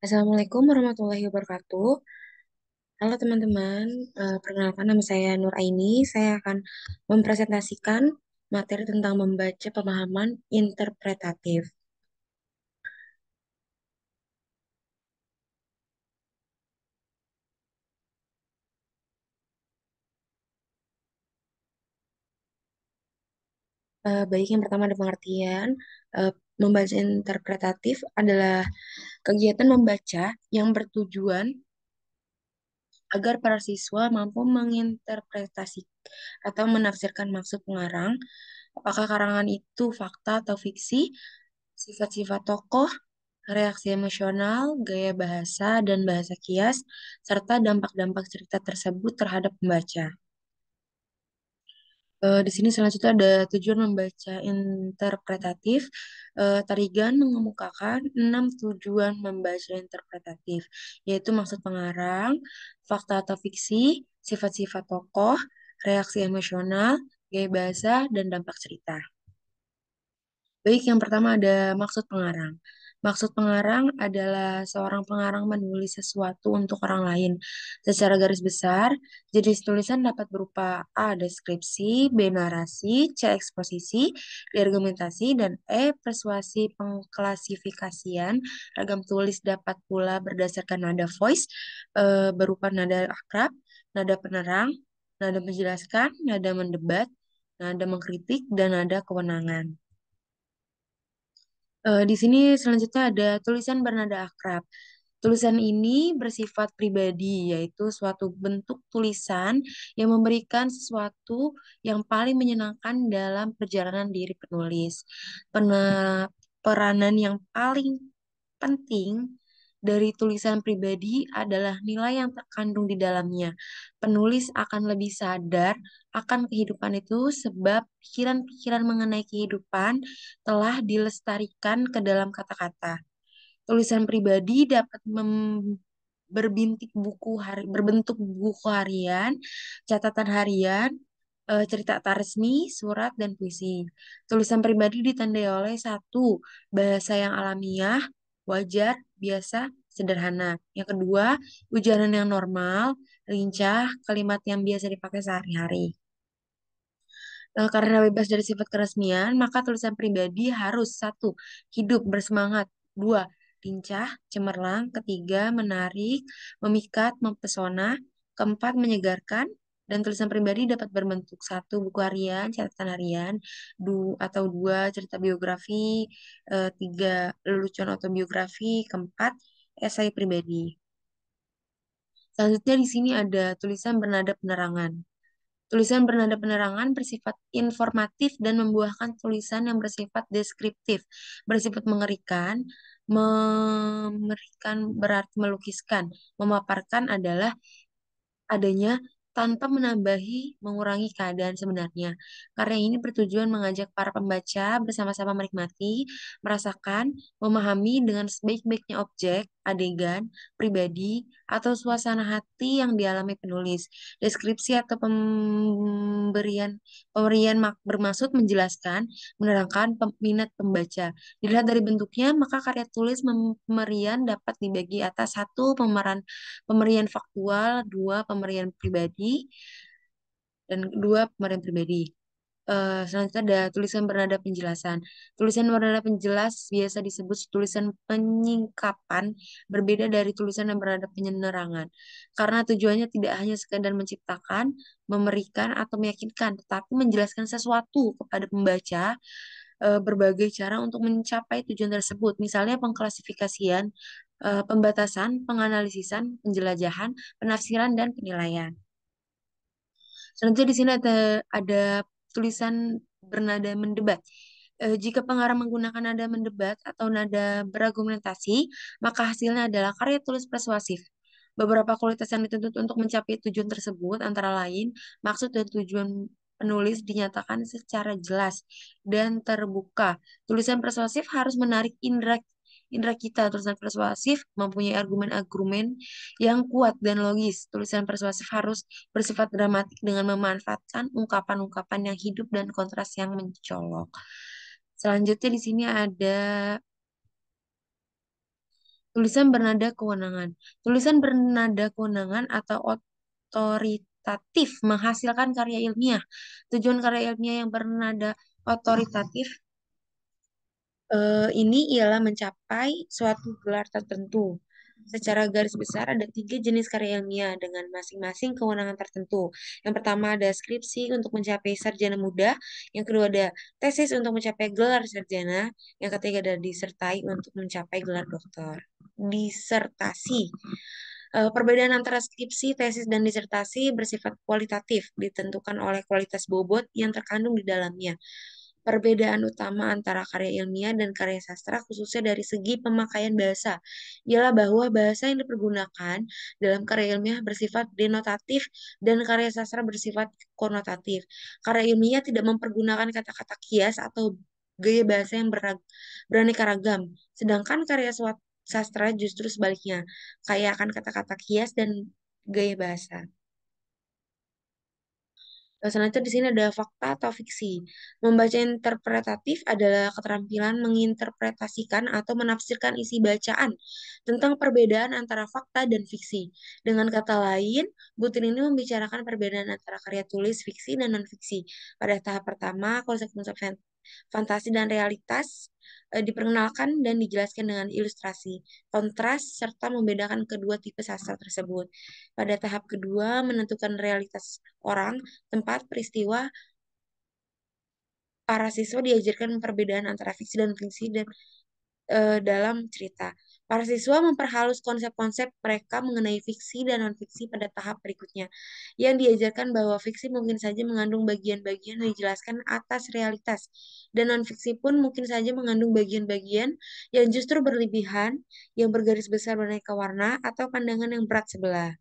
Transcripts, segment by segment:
Assalamualaikum warahmatullahi wabarakatuh. Halo teman-teman, perkenalkan nama saya Nur Aini. Saya akan mempresentasikan materi tentang membaca pemahaman interpretatif. Baik, yang pertama ada pengertian. Eh, Membaca interpretatif adalah kegiatan membaca yang bertujuan agar para siswa mampu menginterpretasi atau menafsirkan maksud pengarang, apakah karangan itu fakta atau fiksi, sifat-sifat tokoh, reaksi emosional, gaya bahasa, dan bahasa kias, serta dampak-dampak cerita tersebut terhadap pembaca. Di sini selanjutnya ada tujuan membaca interpretatif. Tarigan mengemukakan 6 tujuan membaca interpretatif, yaitu maksud pengarang, fakta atau fiksi, sifat-sifat tokoh, reaksi emosional, gaya bahasa, dan dampak cerita. Baik, yang pertama ada maksud pengarang. Maksud pengarang adalah seorang pengarang menulis sesuatu untuk orang lain. Secara garis besar, jenis tulisan dapat berupa A. Deskripsi, B. Narasi, C. Eksposisi, D. Argumentasi, dan E. Persuasi pengklasifikasian. Ragam tulis dapat pula berdasarkan nada voice, berupa nada akrab, nada penerang, nada menjelaskan, nada mendebat, nada mengkritik, dan nada kewenangan. Di sini selanjutnya ada tulisan bernada akrab. Tulisan ini bersifat pribadi, yaitu suatu bentuk tulisan yang memberikan sesuatu yang paling menyenangkan dalam perjalanan diri penulis. Peranan yang paling penting dari tulisan pribadi adalah nilai yang terkandung di dalamnya. Penulis akan lebih sadar akan kehidupan itu sebab pikiran-pikiran mengenai kehidupan telah dilestarikan ke dalam kata-kata. Tulisan pribadi dapat berbentuk buku harian, catatan harian, cerita tak resmi, surat, dan puisi. Tulisan pribadi ditandai oleh satu, bahasa yang alamiah, wajar, biasa, sederhana. Yang kedua, ujaran yang normal, lincah, kalimat yang biasa dipakai sehari-hari. Karena bebas dari sifat keresmian, maka tulisan pribadi harus satu, hidup bersemangat, dua, lincah, cemerlang, ketiga, menarik, memikat, mempesona, keempat, menyegarkan, dan tulisan pribadi dapat berbentuk satu, buku harian, catatan harian, atau dua, cerita biografi, tiga, lelucon autobiografi, keempat, esai pribadi. Selanjutnya di sini ada tulisan bernada penerangan. Tulisan bernada penerangan bersifat informatif dan membuahkan tulisan yang bersifat deskriptif, bersifat mengerikan. Mengerikan berarti melukiskan. Memaparkan adalah adanya tanpa menambahi, mengurangi keadaan sebenarnya. Karya ini bertujuan mengajak para pembaca bersama-sama menikmati, merasakan, memahami dengan sebaik-baiknya objek, adegan, pribadi, atau suasana hati yang dialami penulis. Deskripsi atau bermaksud menjelaskan, menerangkan minat pembaca. Dilihat dari bentuknya, maka karya tulis pemberian dapat dibagi atas satu pemberian faktual, dua pemberian pribadi, dan dua pemberian pribadi. Selanjutnya ada tulisan bernada penjelasan. Tulisan bernada penjelas biasa disebut tulisan penyingkapan, berbeda dari tulisan yang bernada penyenerangan. Karena tujuannya tidak hanya sekadar menciptakan, memberikan, atau meyakinkan, tetapi menjelaskan sesuatu kepada pembaca, berbagai cara untuk mencapai tujuan tersebut. Misalnya pengklasifikasian, pembatasan, penganalisisan, penjelajahan, penafsiran, dan penilaian. Selanjutnya di sini ada tulisan bernada mendebat. Jika pengarang menggunakan nada mendebat atau nada berargumentasi, maka hasilnya adalah karya tulis persuasif. Beberapa kualitas yang dituntut untuk mencapai tujuan tersebut antara lain maksud dan tujuan penulis dinyatakan secara jelas dan terbuka. Tulisan persuasif harus menarik indera indera kita. Tulisan persuasif mempunyai argumen-argumen yang kuat dan logis. Tulisan persuasif harus bersifat dramatik dengan memanfaatkan ungkapan-ungkapan yang hidup dan kontras yang mencolok. Selanjutnya di sini ada Tulisan bernada kewenangan. Tulisan bernada kewenangan atau otoritatif menghasilkan karya ilmiah. Tujuan karya ilmiah yang bernada otoritatif ini ialah mencapai suatu gelar tertentu. Secara garis besar ada tiga jenis karya ilmiah dengan masing-masing kewenangan tertentu. Yang pertama ada skripsi untuk mencapai sarjana muda, yang kedua ada tesis untuk mencapai gelar sarjana, yang ketiga ada disertai untuk mencapai gelar doktor. Disertasi. Perbedaan antara skripsi, tesis, dan disertasi bersifat kualitatif, ditentukan oleh kualitas bobot yang terkandung di dalamnya. Perbedaan utama antara karya ilmiah dan karya sastra, khususnya dari segi pemakaian bahasa, ialah bahwa bahasa yang dipergunakan dalam karya ilmiah bersifat denotatif dan karya sastra bersifat konotatif. Karya ilmiah tidak mempergunakan kata-kata kias atau gaya bahasa yang beraneka ragam, sedangkan karya sastra justru sebaliknya, kaya akan kata-kata kias dan gaya bahasa. Selanjutnya di sini ada fakta atau fiksi. Membaca interpretatif adalah keterampilan menginterpretasikan atau menafsirkan isi bacaan tentang perbedaan antara fakta dan fiksi. Dengan kata lain, butir ini membicarakan perbedaan antara karya tulis fiksi dan non-fiksi. Pada tahap pertama, konsep-konsep fantasi dan realitas diperkenalkan dan dijelaskan dengan ilustrasi, kontras, serta membedakan kedua tipe sastra tersebut. Pada tahap kedua, menentukan realitas orang, tempat, peristiwa, para siswa diajarkan perbedaan antara fiksi dan fiksi dan dalam cerita. Para siswa memperhalus konsep-konsep mereka mengenai fiksi dan non-fiksi pada tahap berikutnya, yang diajarkan bahwa fiksi mungkin saja mengandung bagian-bagian yang dijelaskan atas realitas, dan non-fiksi pun mungkin saja mengandung bagian-bagian yang justru berlebihan, yang bergaris besar beraneka warna, atau pandangan yang berat sebelah.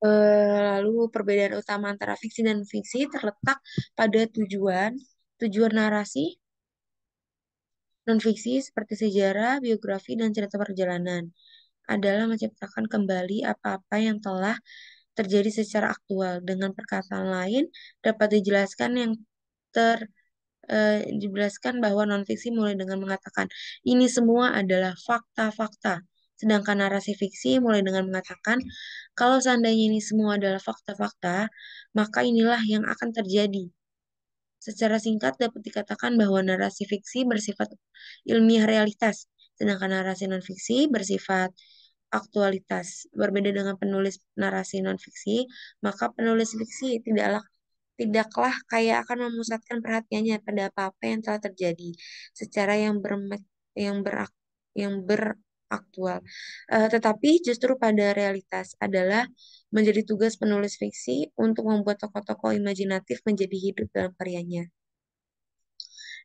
Lalu perbedaan utama antara fiksi dan fiksi terletak pada tujuan, tujuan narasi, non-fiksi seperti sejarah, biografi, dan cerita perjalanan adalah menciptakan kembali apa-apa yang telah terjadi secara aktual. Dengan perkataan lain, dapat dijelaskan dijelaskan bahwa non-fiksi mulai dengan mengatakan ini semua adalah fakta-fakta. Sedangkan narasi fiksi mulai dengan mengatakan kalau seandainya ini semua adalah fakta-fakta, maka inilah yang akan terjadi. Secara singkat dapat dikatakan bahwa narasi fiksi bersifat ilmiah realitas, sedangkan narasi non-fiksi bersifat aktualitas. Berbeda dengan penulis narasi non-fiksi, maka penulis fiksi tidaklah kaya akan memusatkan perhatiannya pada apa-apa yang telah terjadi secara yang berak yang beraktual. Tetapi justru pada realitas adalah menjadi tugas penulis fiksi untuk membuat tokoh-tokoh imajinatif menjadi hidup dalam karyanya.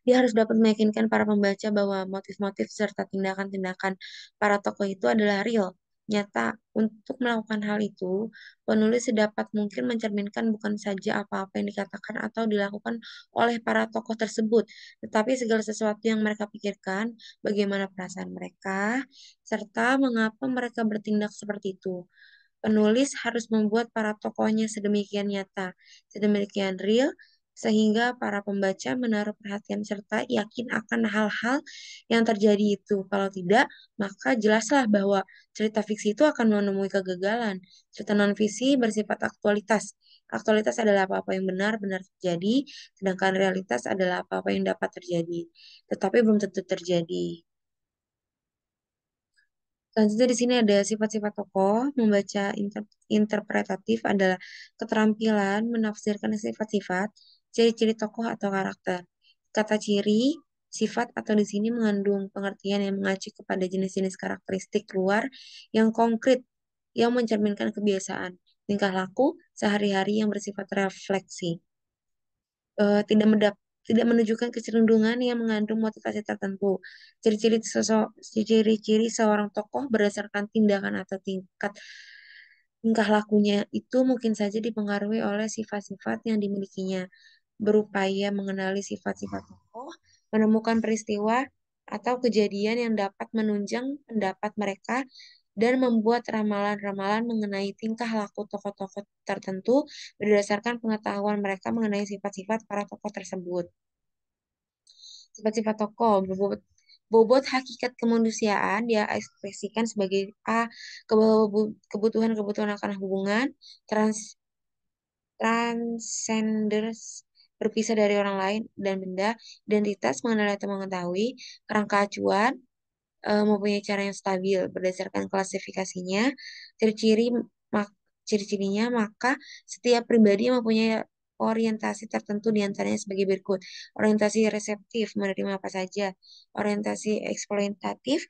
Dia harus dapat meyakinkan para pembaca bahwa motif-motif serta tindakan-tindakan para tokoh itu adalah real, nyata. Untuk melakukan hal itu, penulis sedapat mungkin mencerminkan bukan saja apa-apa yang dikatakan atau dilakukan oleh para tokoh tersebut, tetapi segala sesuatu yang mereka pikirkan, bagaimana perasaan mereka, serta mengapa mereka bertindak seperti itu. Penulis harus membuat para tokohnya sedemikian nyata, sedemikian real, sehingga para pembaca menaruh perhatian serta yakin akan hal-hal yang terjadi itu. Kalau tidak, maka jelaslah bahwa cerita fiksi itu akan menemui kegagalan. Cerita non-fiksi bersifat aktualitas. Aktualitas adalah apa-apa yang benar-benar terjadi, sedangkan realitas adalah apa-apa yang dapat terjadi, tetapi belum tentu terjadi. Selanjutnya di sini ada sifat-sifat tokoh. Membaca interpretatif adalah keterampilan menafsirkan sifat-sifat, ciri-ciri tokoh atau karakter. Kata ciri, sifat atau di sini mengandung pengertian yang mengacu kepada jenis-jenis karakteristik luar yang konkret yang mencerminkan kebiasaan, tingkah laku sehari-hari yang bersifat refleksi. Tidak tidak menunjukkan kecenderungan yang mengandung motivasi tertentu. Ciri-ciri seorang tokoh berdasarkan tindakan atau tingkah lakunya itu mungkin saja dipengaruhi oleh sifat-sifat yang dimilikinya. Berupaya mengenali sifat-sifat tokoh, menemukan peristiwa atau kejadian yang dapat menunjang pendapat mereka dan membuat ramalan-ramalan mengenai tingkah laku tokoh-tokoh tertentu berdasarkan pengetahuan mereka mengenai sifat-sifat para tokoh tersebut. Sifat-sifat tokoh, Bobot hakikat kemanusiaan dia ekspresikan sebagai kebutuhan-kebutuhan akan hubungan, transcenders, berpisah dari orang lain dan benda, identitas, mengenal atau mengetahui, kerangka acuan, mempunyai cara yang stabil berdasarkan klasifikasinya, ciri-ciri mak ciri-cirinya, maka setiap pribadi mempunyai orientasi tertentu di antaranya sebagai berikut. Orientasi reseptif, menerima apa saja. Orientasi eksploitatif,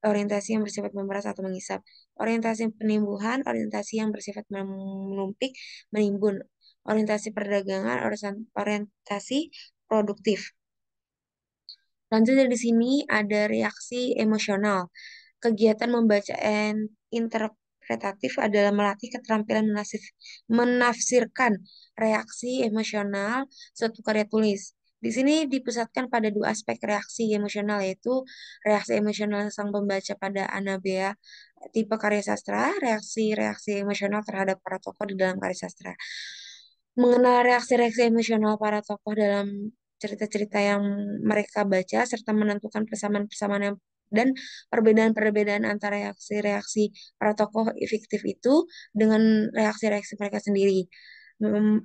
orientasi yang bersifat memeras atau menghisap. Orientasi penimbuhan, orientasi yang bersifat menumpik, menimbun. Orientasi perdagangan, orientasi produktif. Lanjut dari sini ada reaksi emosional. Kegiatan membaca interpretatif adalah melatih keterampilan menafsirkan reaksi emosional suatu karya tulis. Di sini dipusatkan pada dua aspek reaksi emosional, yaitu reaksi emosional sang pembaca pada Anabea tipe karya sastra, reaksi-reaksi emosional terhadap para tokoh di dalam karya sastra. Mengenal reaksi-reaksi emosional para tokoh dalam cerita-cerita yang mereka baca, serta menentukan persamaan-persamaan dan perbedaan-perbedaan antara reaksi-reaksi para tokoh fiktif itu dengan reaksi-reaksi mereka sendiri.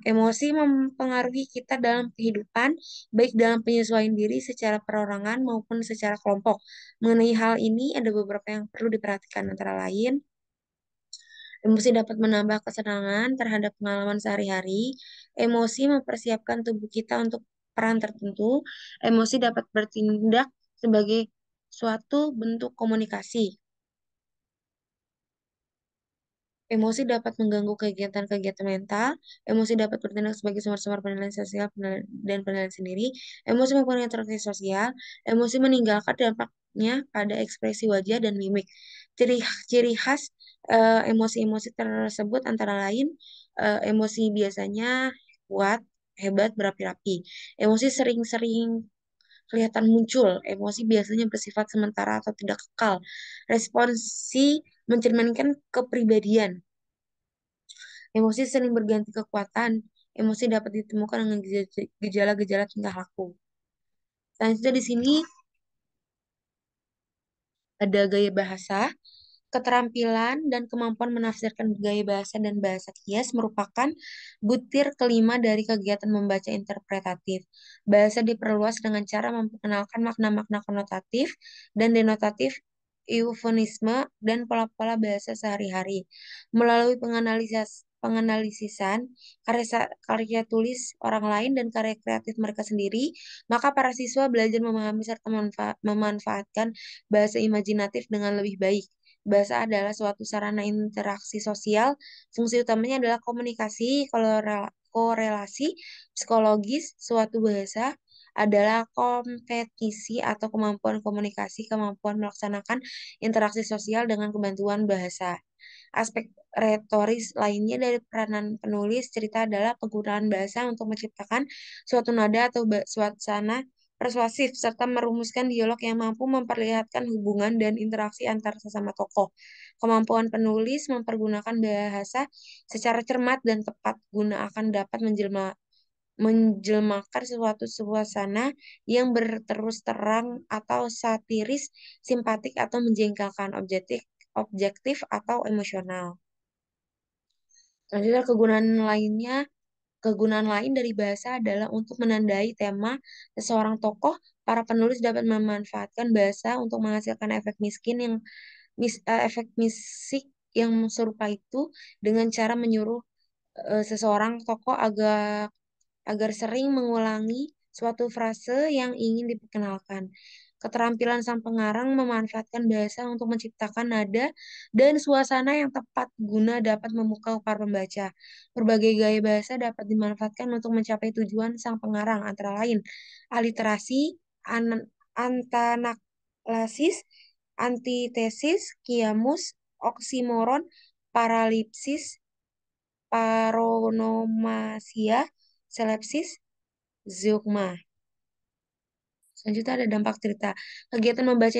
Emosi mempengaruhi kita dalam kehidupan, baik dalam penyesuaian diri secara perorangan maupun secara kelompok. Mengenai hal ini, ada beberapa yang perlu diperhatikan, antara lain, emosi dapat menambah kesenangan terhadap pengalaman sehari-hari. Emosi mempersiapkan tubuh kita untuk peran tertentu. Emosi dapat bertindak sebagai suatu bentuk komunikasi. Emosi dapat mengganggu kegiatan-kegiatan mental. Emosi dapat bertindak sebagai sumber-sumber penilaian sosial dan penilaian sendiri. Emosi mempunyai interaksi sosial. Emosi meninggalkan dampaknya pada ekspresi wajah dan mimik. Ciri khas emosi-emosi tersebut antara lain, emosi biasanya kuat, hebat, berapi-api. Emosi sering-sering kelihatan muncul. Emosi biasanya bersifat sementara atau tidak kekal. Responsi mencerminkan kepribadian. Emosi sering berganti kekuatan. Emosi dapat ditemukan dengan gejala-gejala tingkah laku. Selanjutnya di sini ada gaya bahasa. Keterampilan dan kemampuan menafsirkan gaya bahasa dan bahasa kias merupakan butir kelima dari kegiatan membaca interpretatif. Bahasa diperluas dengan cara memperkenalkan makna-makna konotatif dan denotatif, eufemisme, dan pola-pola bahasa sehari-hari. Melalui penganalisisan karya tulis orang lain dan karya kreatif mereka sendiri, maka para siswa belajar memahami serta memanfaatkan bahasa imajinatif dengan lebih baik. Bahasa adalah suatu sarana interaksi sosial. Fungsi utamanya adalah komunikasi, korelasi psikologis. Suatu bahasa adalah kompetisi atau kemampuan komunikasi, kemampuan melaksanakan interaksi sosial dengan kebantuan bahasa. Aspek retoris lainnya dari peranan penulis cerita adalah penggunaan bahasa untuk menciptakan suatu nada atau suasana persuasif serta merumuskan dialog yang mampu memperlihatkan hubungan dan interaksi antar sesama tokoh. Kemampuan penulis mempergunakan bahasa secara cermat dan tepat guna akan dapat menjelmakan suatu suasana yang berterus terang atau satiris, simpatik atau menjengkelkan, objektif atau emosional. Selanjutnya kegunaan lain dari bahasa adalah untuk menandai tema seseorang tokoh. Para penulis dapat memanfaatkan bahasa untuk menghasilkan efek misik yang serupa itu dengan cara menyuruh seseorang tokoh agar sering mengulangi suatu frase yang ingin diperkenalkan. Keterampilan sang pengarang memanfaatkan bahasa untuk menciptakan nada dan suasana yang tepat guna dapat memukau para pembaca. Berbagai gaya bahasa dapat dimanfaatkan untuk mencapai tujuan sang pengarang, antara lain aliterasi, antanaklasis, antitesis, kiamus, oksimoron, paralipsis, paronomasia, seleksis, zeugma. Selanjutnya ada dampak cerita. Kegiatan membaca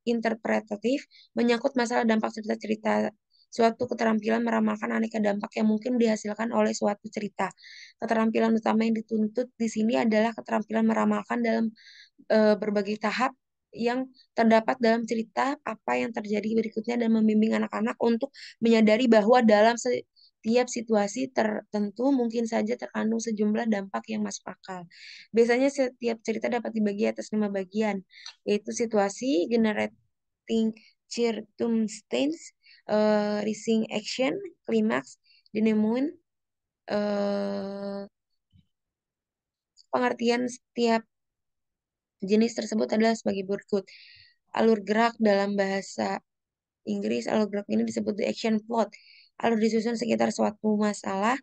interpretatif menyangkut masalah dampak cerita-cerita. Suatu keterampilan meramalkan aneka dampak yang mungkin dihasilkan oleh suatu cerita. Keterampilan utama yang dituntut di sini adalah keterampilan meramalkan dalam berbagai tahap yang terdapat dalam cerita apa yang terjadi berikutnya dan membimbing anak-anak untuk menyadari bahwa dalam setiap situasi tertentu mungkin saja terkandung sejumlah dampak yang masuk akal. Biasanya setiap cerita dapat dibagi atas 5 bagian, yaitu situasi, generating circumstance, rising action, klimaks, denouement. Pengertian setiap jenis tersebut adalah sebagai berikut. Alur gerak dalam bahasa Inggris, alur gerak ini disebut the action plot. Alur disusun sekitar suatu masalah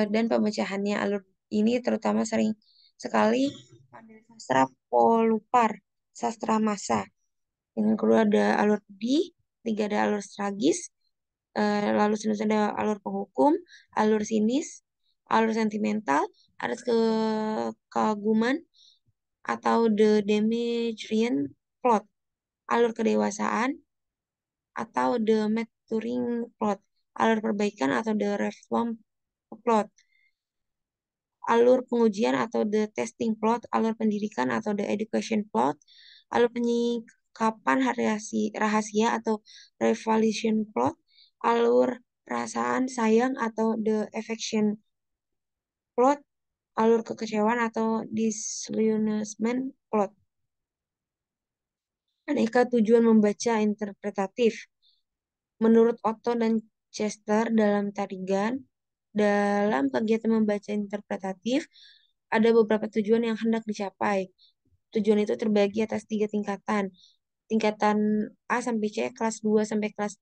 dan pemecahannya. Alur ini terutama sering sekali pada sastra polupar, sastra massa. Yang kedua ada alur pedih, tiga ada alur tragis, lalu selanjutnya ada alur penghukum, alur sinis, alur sentimental, ada kekaguman atau the Demetrian plot, alur kedewasaan atau the maturing plot, alur perbaikan atau the reform plot, alur pengujian atau the testing plot, alur pendidikan atau the education plot, alur penyikapan rahasia atau revelation plot, alur perasaan sayang atau the affection plot, alur kekecewaan atau disillusionment plot. Aneka tujuan membaca interpretatif. Menurut Otto dan Chester dalam Tarigan, dalam kegiatan membaca interpretatif, ada beberapa tujuan yang hendak dicapai. Tujuan itu terbagi atas 3 tingkatan. Tingkatan A sampai C, kelas 2 sampai kelas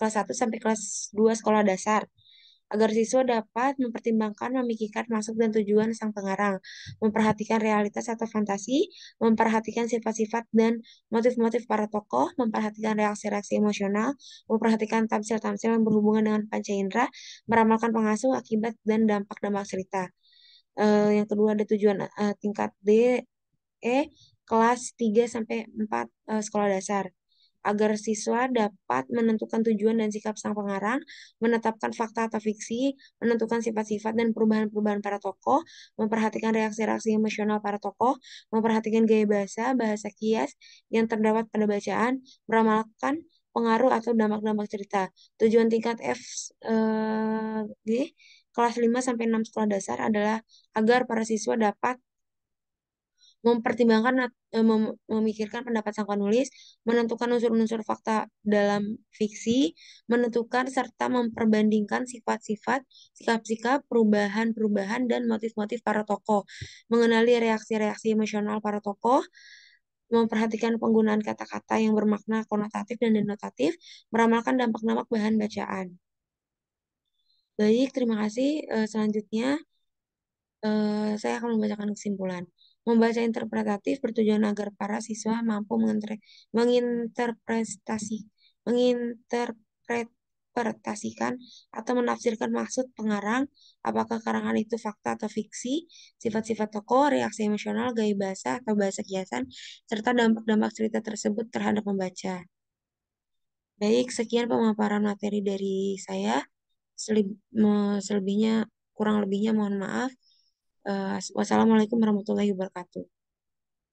1 sampai kelas 2 sekolah dasar, agar siswa dapat mempertimbangkan, memikirkan maksud dan tujuan sang pengarang, memperhatikan realitas atau fantasi, memperhatikan sifat-sifat dan motif-motif para tokoh, memperhatikan reaksi-reaksi emosional, memperhatikan tamsil-tamsil yang berhubungan dengan panca indera, meramalkan pengasuh, akibat, dan dampak-dampak cerita. Yang kedua ada tujuan tingkat D, kelas 3 sampai 4 sekolah dasar, agar siswa dapat menentukan tujuan dan sikap sang pengarang, menetapkan fakta atau fiksi, menentukan sifat-sifat dan perubahan-perubahan para tokoh, memperhatikan reaksi-reaksi emosional para tokoh, memperhatikan gaya bahasa, bahasa kias yang terdapat pada bacaan, meramalkan pengaruh atau dampak-dampak cerita. Tujuan tingkat G, kelas 5 sampai 6 sekolah dasar adalah agar para siswa dapat mempertimbangkan memikirkan pendapat sang penulis, menentukan unsur-unsur fakta dalam fiksi, menentukan serta memperbandingkan sifat-sifat, sikap-sikap, perubahan-perubahan, dan motif-motif para tokoh, mengenali reaksi-reaksi emosional para tokoh, memperhatikan penggunaan kata-kata yang bermakna konotatif dan denotatif, meramalkan dampak-dampak bahan bacaan. Baik, terima kasih. Selanjutnya, saya akan membacakan kesimpulan. Membaca interpretatif bertujuan agar para siswa mampu menginterpretasikan atau menafsirkan maksud pengarang, apakah karangan itu fakta atau fiksi, sifat-sifat tokoh, reaksi emosional, gaya bahasa atau bahasa kiasan, serta dampak-dampak cerita tersebut terhadap pembaca. Baik, sekian pemaparan materi dari saya. Selebihnya, kurang lebihnya mohon maaf. Wassalamualaikum warahmatullahi wabarakatuh.